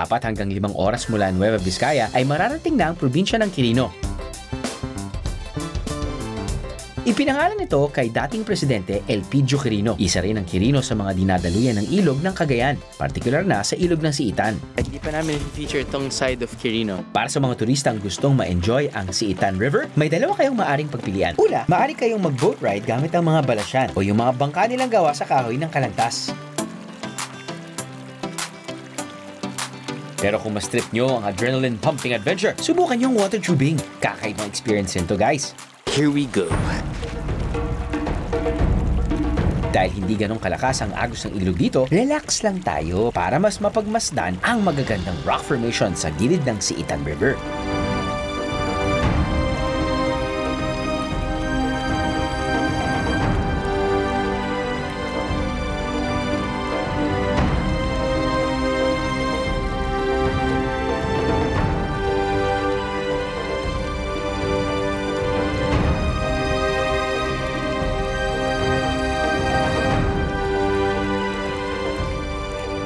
4 hanggang 5 oras mula Nueva Vizcaya ay mararating na ang probinsya ng Quirino. Ipinangalan ito kay dating presidente Elpidio Quirino. Isa rin ang Quirino sa mga dinadaluyan ng ilog ng Cagayan, partikular na sa ilog ng Siitan. Hindi pa namin feature tong side of Quirino. Para sa mga turistang gustong ma-enjoy ang Siitan River, may dalawa kayong maaring pagpilian. Una, maaari kayong mag-boat ride gamit ang mga balasyan o yung mga bangka nilang gawa sa kahoy ng kalantas. Pero kung mas trip nyo ang adrenaline-pumping adventure, subukan nyo ang water tubing. Kakaibang experience nito, guys. Here we go. Dahil hindi ganong kalakas ang agos ng ilog dito, relax lang tayo para mas mapagmasdan ang magagandang rock formation sa gilid ng Siitan River.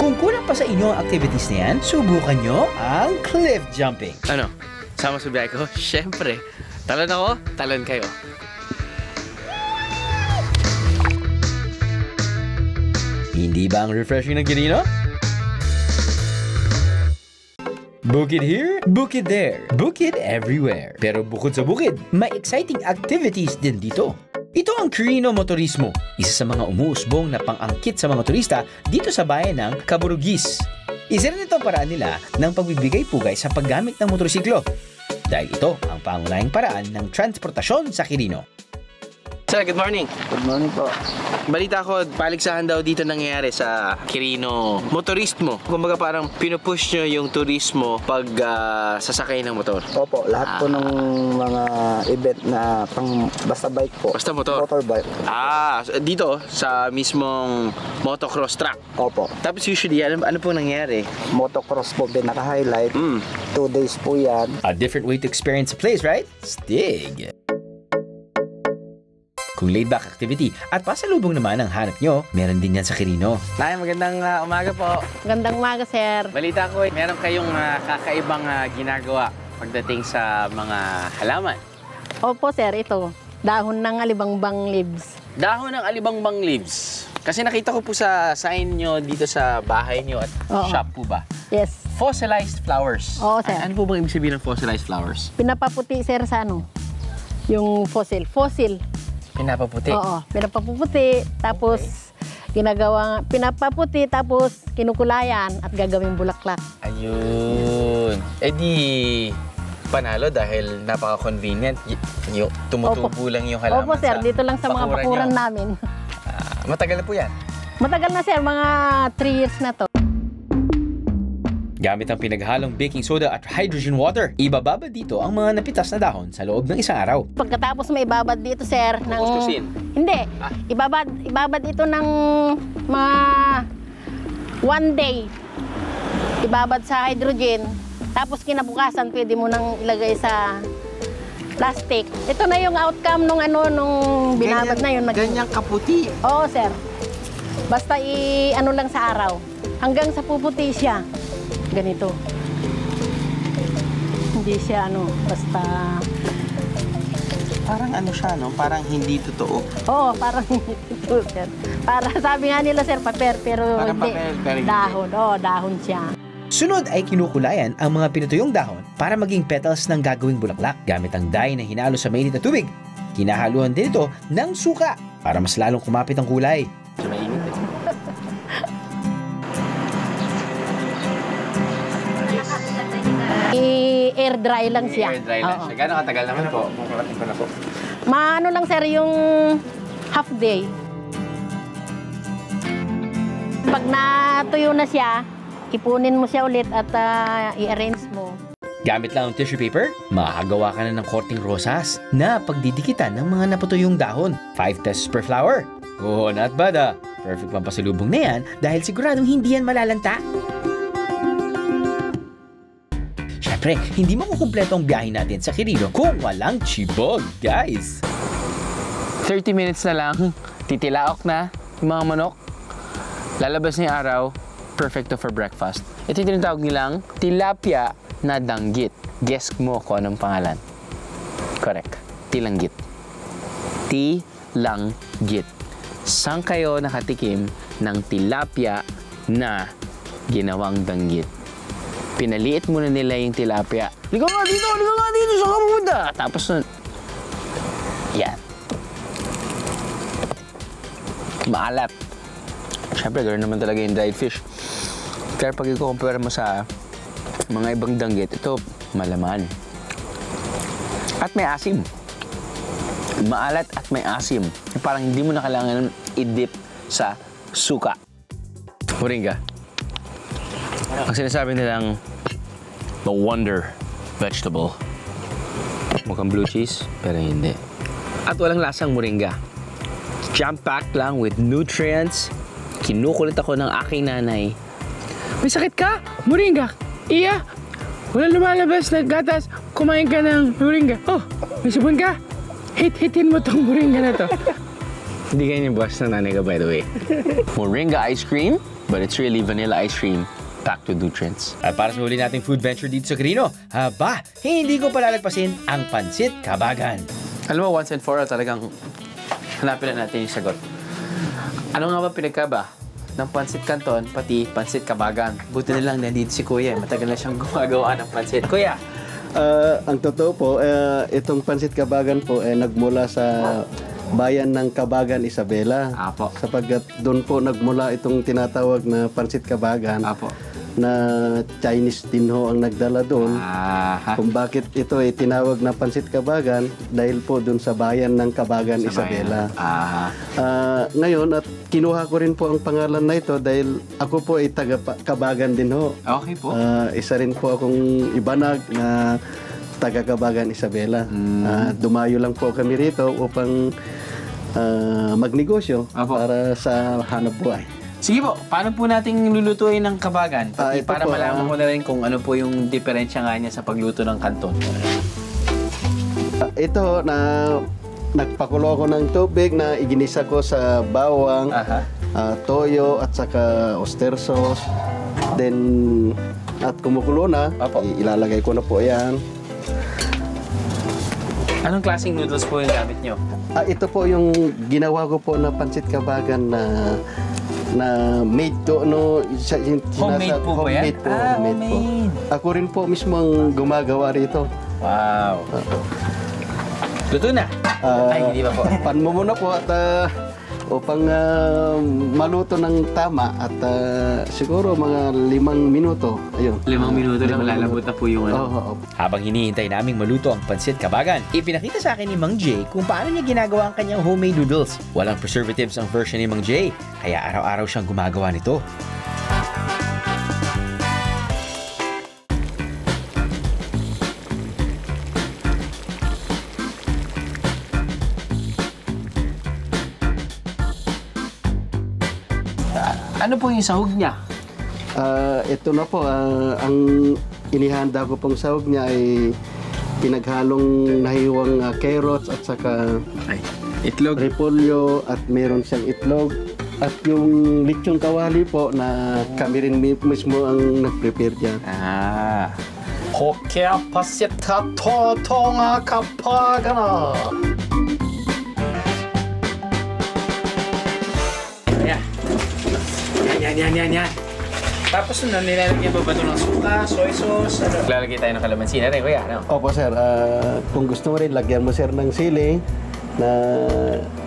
Kung kulang pa sa inyo ang activities na yan, subukan nyo ang cliff jumping. Ano? Sama sa biyahe ko? Siyempre. Talon ako, talon kayo. Hindi ba ang refreshing ng Quirino? Bukid here, bukid there, bukid everywhere. Pero bukod sa bukid, may exciting activities din dito. Ito ang Quirino Motorismo, isa sa mga umuusbong na pang-angkit sa mga turista dito sa bayan ng Caburugis. Isa rin itong paraan nila ng pagbibigay pugay sa paggamit ng motorsiklo. Dahil ito ang pangunahing paraan ng transportasyon sa Quirino. Sir, good morning. Good morning po. Balita ko, paligsahan daw dito nangyayari sa Quirino Motorismo. Kumbaga parang pinupush nyo yung turismo pag sasakay ng motor. Opo, lahat po ng mga event na pang basta bike po. Basta motor? Motorbike. Dito sa mismong motocross track. Opo. Tapos usually, ano po nangyayari? Motocross po pinaka-highlight. 2 days po yan. A different way to experience a place, right? Stig! Kung laid-back activity at pasalubong naman ang hanap nyo, meron din yan sa Quirino. Nay, magandang umaga po. Magandang umaga, sir. Balita ko, meron kayong kakaibang ginagawa pagdating sa mga halaman. Opo, sir. Ito. Dahon ng alibangbang leaves. Dahon ng alibangbang leaves. Kasi nakita ko po sa sign nyo dito sa bahay nyo at shop po ba? Yes. Fossilized flowers. Oo, sir. Ano po bang ibig sabihin ng fossilized flowers? Pinapaputi, sir, sa ano? Yung fossil. Fossil. Pinapaputi? Oo. Pinapaputi. Tapos, pinapaputi, tapos kinukulayan at gagawing bulaklak. Ayun. Eh di, panalo dahil napaka-convenient. Tumutubo lang yung halaman. Opo, sir. Dito lang sa mga bakuran nyo. namin. Matagal na po yan? Matagal na, sir. Mga 3 years na to. Gamit ang pinaghalong baking soda at hydrogen water, ibababad dito ang mga napitas na dahon sa loob ng isang araw. Pagkatapos may ibabad dito, sir, ng... Kuskusin? Hindi. Ibabad ito ng mga 1 day. Ibabad sa hydrogen. Tapos kinabukasan, pwede mo nang ilagay sa plastic. Ito na yung outcome nung binabad na yun. Ganyang kaputi? Oo, sir. Basta ano lang sa araw. Hanggang sa puputi siya. Ganito. Hindi siya basta... Parang ano siya, no? Parang hindi totoo. Oo, parang hindi totoo, sir. Para sabi nga nila, sir, paper, pero parang hindi. Papel, pero hindi. Dahon, dahon siya. Sunod ay kinukulayan ang mga pinutuyong dahon para maging petals ng gagawing bulaklak gamit ang dye na hinalo sa mainit na tubig. Kinahaluan din ito ng suka para mas lalong kumapit ang kulay. Mainit eh. I-air dry lang siya. Air dry lang siya. Gano'ng katagal naman po? Kukulatin ko na po. Maano lang, sir, yung half day. Pag natuyo na siya, ipunin mo siya ulit at i-arrange mo. Gamit lang ang tissue paper, makakagawa ka na ng korting rosas na pagdidikitan ng mga naputuyong dahon. 5 pesos per flower. Oh, not bad ah. Perfect pampasalubong na yan dahil siguradong hindi yan malalanta. Siyempre, hindi makukumpleto ang biyahe natin sa Quirino kung walang chibog, guys. 30 minutes na lang, titilaok na yung mga manok. Lalabas na yung araw, perfecto for breakfast. Ito yung tinatawag nilang tilapia na danggit. Guess mo kung anong pangalan. Correct. Tilanggit. Tilanggit. Saan kayo nakatikim ng tilapia na ginawang danggit? Pinaliit muna nila yung tilapia. Ligaw nga dito! Ligaw nga dito! Saan ka pumunta? Tapos nun, yan. Maalat. Siyempre, ganoon naman talaga yung dried fish. Kaya pag i-compare mo sa mga ibang danggit, ito malaman. At may asim. Maalat at may asim. Parang hindi mo na kailangan i-dip sa suka. Moringa. Ang sinasabi nilang the wonder vegetable. Mukhang blue cheese, pero hindi. At walang lasang moringa. Jam-packed lang with nutrients. Kinukulit ako ng aking nanay. May sakit ka? Moringa. Iya. Walang lumalabas na gatas. Kumain ka ng moringa. Oh, may sabon ka? Hit-hitin mo tong moringa na to. Hindi ganyan yung bukas ng nanay ka, by the way. Moringa ice cream, but it's really vanilla ice cream packed with nutrients. At para sa huli nating food venture dito sa Quirino, hindi ko palalagpasin ang pansit kabagan. Alam mo, once and for all, talagang hanapin na natin yung sagot. Ano nga ba pinagkaba ng pansit canton, pati pansit kabagan? Buti na lang nandito si Kuya. Matagal na siyang gumagawa ng pansit. Kuya! Ang totoo po, itong pansit kabagan po nagmula sa bayan ng Kabagan, Isabela. Apo. Sapagkat doon po nagmula itong tinatawag na pansit kabagan. Apo. Na Chinese din ho ang nagdala doon. Kung bakit ito ay tinawag na pansit kabagan dahil po doon sa bayan ng Kabagan, Isabela. Ngayon at kinuha ko rin po ang pangalan na ito dahil ako po ay taga Kabagan din ho. Okay po. Isa rin po akong ibanag na taga Kabagan, Isabela. Dumayo lang po kami rito upang magnegosyo para sa hanap buhay. Sige po, paano po natin lulutuin ng kabagan? Pati para po, malaman ko na rin kung ano po yung diferensya nga niya sa pagluto ng kanton. Ito na nagpakulo ako ng tubig na iginisa ko sa bawang, toyo at saka oyster sauce. Then at kumukulo na, ilalagay ko na po yan. Anong klaseng noodles po yung gamit nyo? Ito po yung ginawa ko po na pansit kabagan na made to, no? Homemade po ba yan? Homemade po. Homemade. Ako rin po mismo ang gumagawa rito. Wow. Luto na? Ay, hindi ba po? Pan mo muna po at upang maluto ng tama at siguro mga 5 minuto. Ayun. 5 minuto lang lalabot na po yung ano. Habang hinihintay naming maluto ang pansit kabagan, ipinakita sa akin ni Mang Jay kung paano niya ginagawa ang kanyang homemade noodles. Walang preservatives ang version ni Mang Jay, kaya araw-araw siyang gumagawa nito. Ano po yung sahog niya? Ito na po, ang inihanda ko pong sahog niya ay pinaghalong nahiwang carrots at saka Itlog. repolyo at meron siyang itlog. At yung lechong kawali po na kami rin mismo ang nag-prepare dyan. Hokkya pasita totonga kapagana. Yan. Tapos nun, nilalagyan ba ito ng suka, soy sauce? Lalagay tayo ng kalamansi na rin, kuya. No? Opo, sir. Kung gusto mo rin, lagyan mo, sir, ng sili na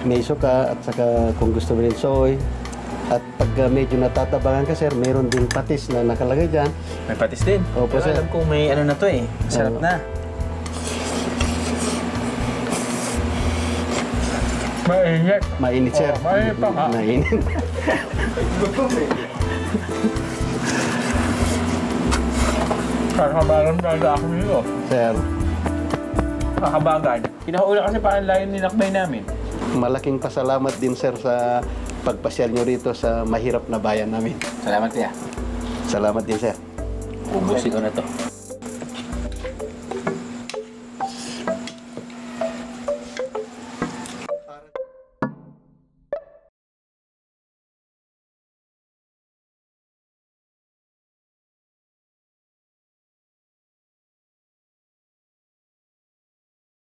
may suka at saka kung gusto mo rin soy. At pag medyo natatabangan ka, sir, mayroon din patis na nakalagay dyan. May patis din. Opo, pero sir. Alam kong may ano na to eh. Sarap na. Mainit. Mainit, sir. Mainit pa ka. Mainit. Kakabagan talaga ako dito. Sir, Kakabagan. Kinakaula kasi parang layo ninakbay namin. malaking pasalamat din, sir, sa pagpasyal nyo rito sa mahirap na bayan namin. Salamat, kuya. Salamat din, sir. Ubusin ko na to.